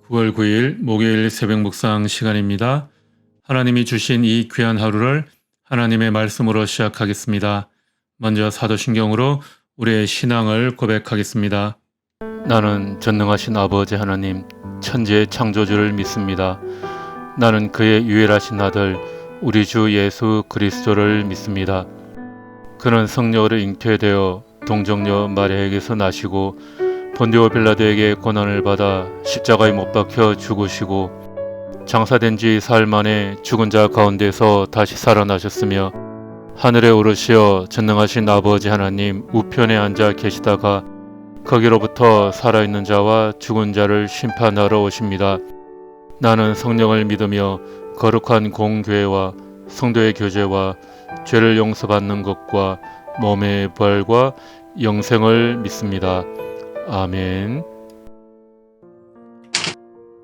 9월 9일 목요일 새벽 묵상 시간입니다. 하나님이 주신 이 귀한 하루를 하나님의 말씀으로 시작하겠습니다. 먼저 사도신경으로 우리의 신앙을 고백하겠습니다. 나는 전능하신 아버지 하나님, 천지의 창조주를 믿습니다. 나는 그의 유일하신 아들, 우리 주 예수 그리스도를 믿습니다. 그는 성령으로 잉태되어 동정녀 마리아에게서 나시고 본디오 빌라도에게 고난을 받아 십자가에 못 박혀 죽으시고 장사된 지 사흘 만에 죽은 자 가운데서 다시 살아나셨으며 하늘에 오르시어 전능하신 아버지 하나님 우편에 앉아 계시다가 거기로부터 살아있는 자와 죽은 자를 심판하러 오십니다. 나는 성령을 믿으며 거룩한 공교회와 성도의 교제와 죄를 용서받는 것과 몸의 부활과 영생을 믿습니다. 아멘.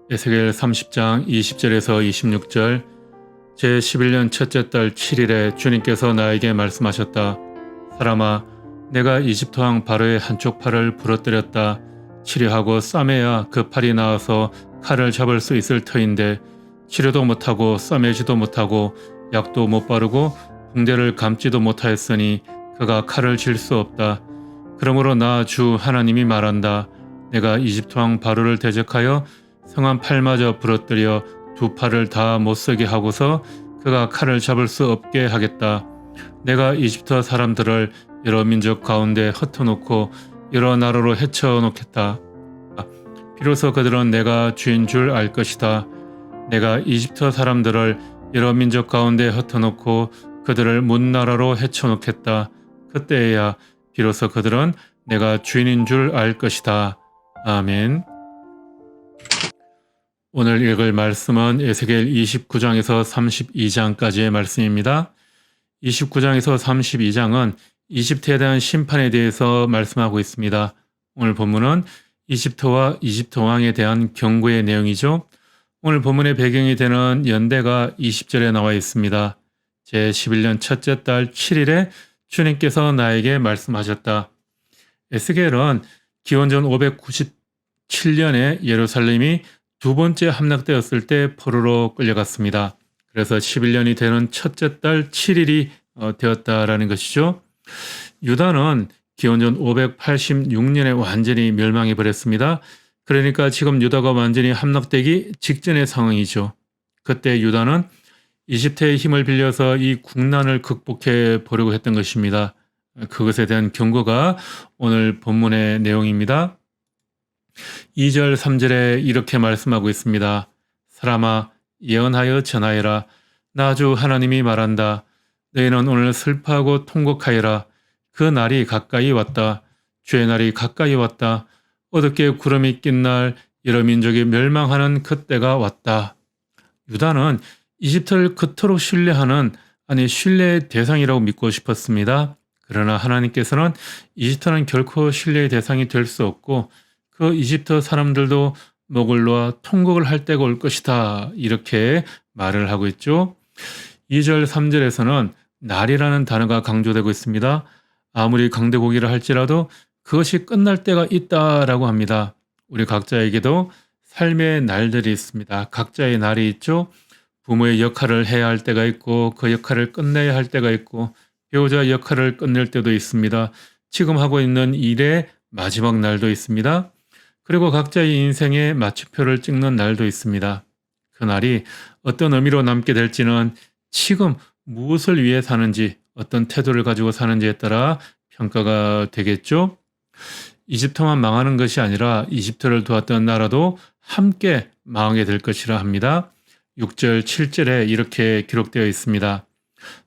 에스겔 30장 20절에서 26절. 제11년 첫째 달 7일에 주님께서 나에게 말씀하셨다. 사람아, 내가 이집트 왕 바로의 한쪽 팔을 부러뜨렸다. 치료하고 싸매야 그 팔이 나와서 칼을 잡을 수 있을 터인데 치료도 못하고 싸매지도 못하고 약도 못 바르고 붕대를 감지도 못하였으니 그가 칼을 쥘 수 없다. 그러므로 나 주 하나님이 말한다. 내가 이집트 왕 바로를 대적하여 성한 팔마저 부러뜨려 두 팔을 다 못쓰게 하고서 그가 칼을 잡을 수 없게 하겠다. 내가 이집트 사람들을 여러 민족 가운데 흩어놓고 여러 나라로 헤쳐놓겠다. 비로소 그들은 내가 주인 줄 알 것이다. 내가 이집트 사람들을 여러 민족 가운데 흩어놓고 그들을 문나라로 헤쳐놓겠다. 그때야 비로소 그들은 내가 주인인 줄 알 것이다. 아멘. 오늘 읽을 말씀은 에스겔 29장에서 32장까지의 말씀입니다. 29장에서 32장은 이집트에 대한 심판에 대해서 말씀하고 있습니다. 오늘 본문은 이집트와 이집트 왕에 대한 경고의 내용이죠. 오늘 본문의 배경이 되는 연대가 20절에 나와 있습니다. 제11년 첫째 달 7일에 주님께서 나에게 말씀하셨다. 에스겔은 기원전 597년에 예루살렘이 두 번째 함락되었을 때 포로로 끌려갔습니다. 그래서 11년이 되는 첫째 달 7일이 되었다라는 것이죠. 유다는 기원전 586년에 완전히 멸망해 버렸습니다. 그러니까 지금 유다가 완전히 함락되기 직전의 상황이죠. 그때 유다는 이집트의 힘을 빌려서 이 국난을 극복해 보려고 했던 것입니다. 그것에 대한 경고가 오늘 본문의 내용입니다. 2절 3절에 이렇게 말씀하고 있습니다. 사람아, 예언하여 전하여라. 나 주 하나님이 말한다. 너희는 오늘 슬퍼하고 통곡하여라. 그 날이 가까이 왔다. 주의 날이 가까이 왔다. 어둡게 구름이 낀 날 여러 민족이 멸망하는 그때가 왔다. 유다는 이집트를 그토록 신뢰하는 신뢰의 대상이라고 믿고 싶었습니다. 그러나 하나님께서는 이집트는 결코 신뢰의 대상이 될 수 없고 그 이집트 사람들도 목을 놓아 통곡을 할 때가 올 것이다. 이렇게 말을 하고 있죠. 2절 3절에서는 날이라는 단어가 강조되고 있습니다. 아무리 강대국이라 할지라도 그것이 끝날 때가 있다라고 합니다. 우리 각자에게도 삶의 날들이 있습니다. 각자의 날이 있죠. 부모의 역할을 해야 할 때가 있고 그 역할을 끝내야 할 때가 있고 배우자 역할을 끝낼 때도 있습니다. 지금 하고 있는 일의 마지막 날도 있습니다. 그리고 각자의 인생의 마침표를 찍는 날도 있습니다. 그 날이 어떤 의미로 남게 될지는 지금 무엇을 위해 사는지 어떤 태도를 가지고 사는지에 따라 평가가 되겠죠. 이집트만 망하는 것이 아니라 이집트를 도왔던 나라도 함께 망하게 될 것이라 합니다. 6절 7절에 이렇게 기록되어 있습니다.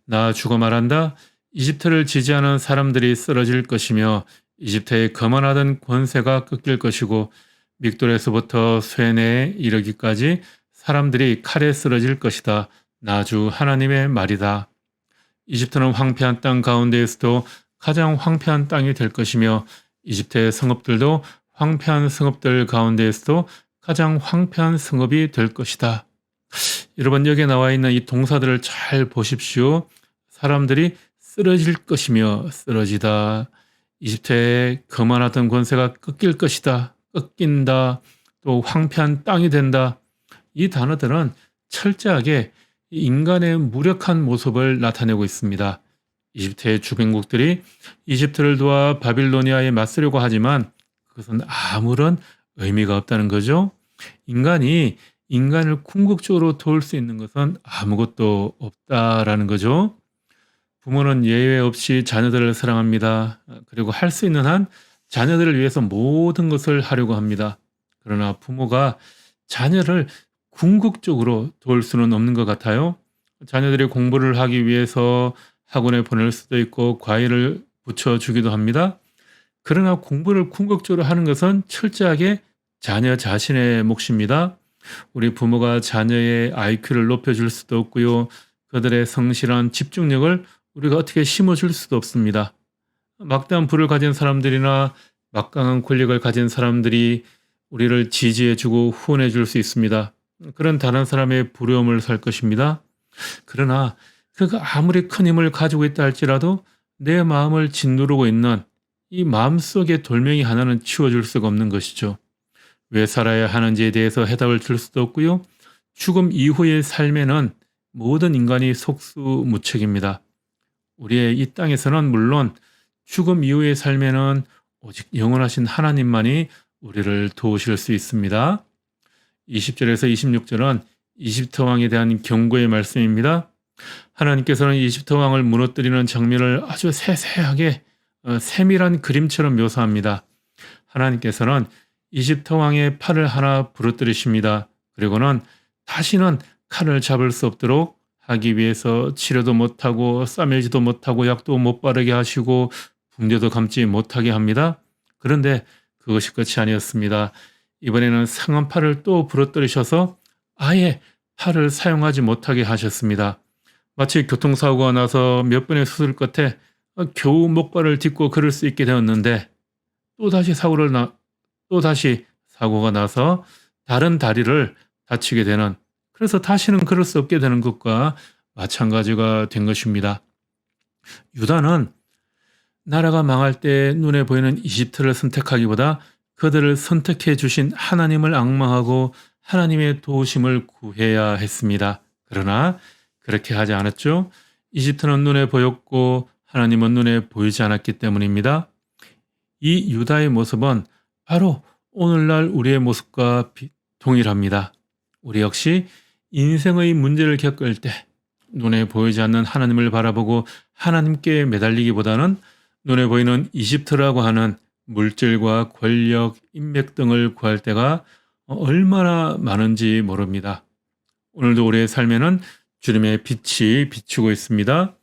나 주고 말한다. 이집트를 지지하는 사람들이 쓰러질 것이며 이집트의 거만하던 권세가 꺾일 것이고 믹돌에서부터 쇠네에 이르기까지 사람들이 칼에 쓰러질 것이다. 나 주 하나님의 말이다. 이집트는 황폐한 땅 가운데에서도 가장 황폐한 땅이 될 것이며 이집트의 성읍들도 황폐한 성읍들 가운데에서도 가장 황폐한 성읍이 될 것이다. 여러분, 여기에 나와 있는 이 동사들을 잘 보십시오. 사람들이 쓰러질 것이며 쓰러지다. 이집트의 거만하던 권세가 꺾일 것이다. 꺾인다. 또 황폐한 땅이 된다. 이 단어들은 철저하게 인간의 무력한 모습을 나타내고 있습니다. 이집트의 주변국들이 이집트를 도와 바빌로니아에 맞서려고 하지만 그것은 아무런 의미가 없다는 거죠. 인간이 인간을 궁극적으로 도울 수 있는 것은 아무것도 없다라는 거죠. 부모는 예외 없이 자녀들을 사랑합니다. 그리고 할 수 있는 한 자녀들을 위해서 모든 것을 하려고 합니다. 그러나 부모가 자녀를 궁극적으로 도울 수는 없는 것 같아요. 자녀들이 공부를 하기 위해서 학원에 보낼 수도 있고 과외를 붙여주기도 합니다. 그러나 공부를 궁극적으로 하는 것은 철저하게 자녀 자신의 몫입니다. 우리 부모가 자녀의 IQ를 높여줄 수도 없고요. 그들의 성실한 집중력을 우리가 어떻게 심어줄 수도 없습니다. 막대한 부를 가진 사람들이나 막강한 권력을 가진 사람들이 우리를 지지해주고 후원해줄 수 있습니다. 그런 다른 사람의 부러움을 살 것입니다. 그러나 그가 아무리 큰 힘을 가지고 있다 할지라도 내 마음을 짓누르고 있는 이 마음속의 돌멩이 하나는 치워줄 수가 없는 것이죠. 왜 살아야 하는지에 대해서 해답을 줄 수도 없고요. 죽음 이후의 삶에는 모든 인간이 속수무책입니다. 우리의 이 땅에서는 물론 죽음 이후의 삶에는 오직 영원하신 하나님만이 우리를 도우실 수 있습니다. 20절에서 26절은 이집트 왕에 대한 경고의 말씀입니다. 하나님께서는 이집트 왕을 무너뜨리는 장면을 아주 세세하게 세밀한 그림처럼 묘사합니다. 하나님께서는 이집트 왕의 팔을 하나 부러뜨리십니다. 그리고는 다시는 칼을 잡을 수 없도록 하기 위해서 치료도 못하고 싸매지도 못하고 약도 못 바르게 하시고 붕대도 감지 못하게 합니다. 그런데 그것이 끝이 아니었습니다. 이번에는 상한 팔을 또 부러뜨리셔서 아예 팔을 사용하지 못하게 하셨습니다. 마치 교통사고가 나서 몇 번의 수술 끝에 겨우 목발을 딛고 걸을 수 있게 되었는데 또다시 사고가 나서 다른 다리를 다치게 되는, 그래서 다시는 걸을 수 없게 되는 것과 마찬가지가 된 것입니다. 유다는 나라가 망할 때 눈에 보이는 이집트를 선택하기보다 그들을 선택해 주신 하나님을 앙망하고 하나님의 도우심을 구해야 했습니다. 그러나 그렇게 하지 않았죠. 이집트는 눈에 보였고 하나님은 눈에 보이지 않았기 때문입니다. 이 유다의 모습은 바로 오늘날 우리의 모습과 동일합니다. 우리 역시 인생의 문제를 겪을 때 눈에 보이지 않는 하나님을 바라보고 하나님께 매달리기보다는 눈에 보이는 이집트라고 하는 물질과 권력, 인맥 등을 구할 때가 얼마나 많은지 모릅니다. 오늘도 우리의 삶에는 주님의 빛이 비추고 있습니다.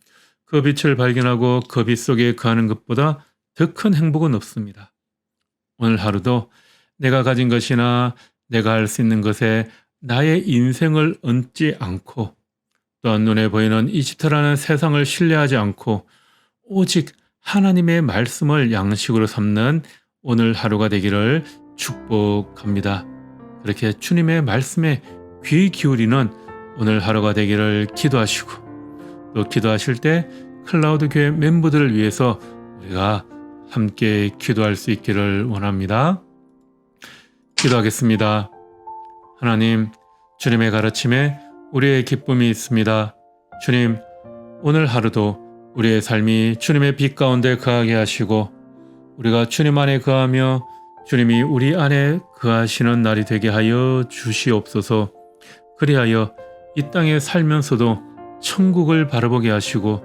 그 빛을 발견하고 그 빛 속에 거하는 것보다 더 큰 행복은 없습니다. 오늘 하루도 내가 가진 것이나 내가 할 수 있는 것에 나의 인생을 얹지 않고 또한 눈에 보이는 이집트라는 세상을 신뢰하지 않고 오직 하나님의 말씀을 양식으로 삼는 오늘 하루가 되기를 축복합니다. 그렇게 주님의 말씀에 귀 기울이는 오늘 하루가 되기를 기도하시고, 또 기도하실 때 클라우드 교회 멤버들을 위해서 우리가 함께 기도할 수 있기를 원합니다. 기도하겠습니다. 하나님, 주님의 가르침에 우리의 기쁨이 있습니다. 주님, 오늘 하루도 우리의 삶이 주님의 빛 가운데 거하게 하시고 우리가 주님 안에 거하며 주님이 우리 안에 거하시는 날이 되게 하여 주시옵소서. 그리하여 이 땅에 살면서도 천국을 바라보게 하시고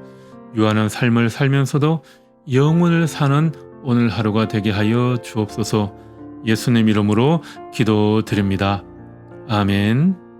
유한한 삶을 살면서도 영혼을 사는 오늘 하루가 되게 하여 주옵소서. 예수님 이름으로 기도드립니다. 아멘.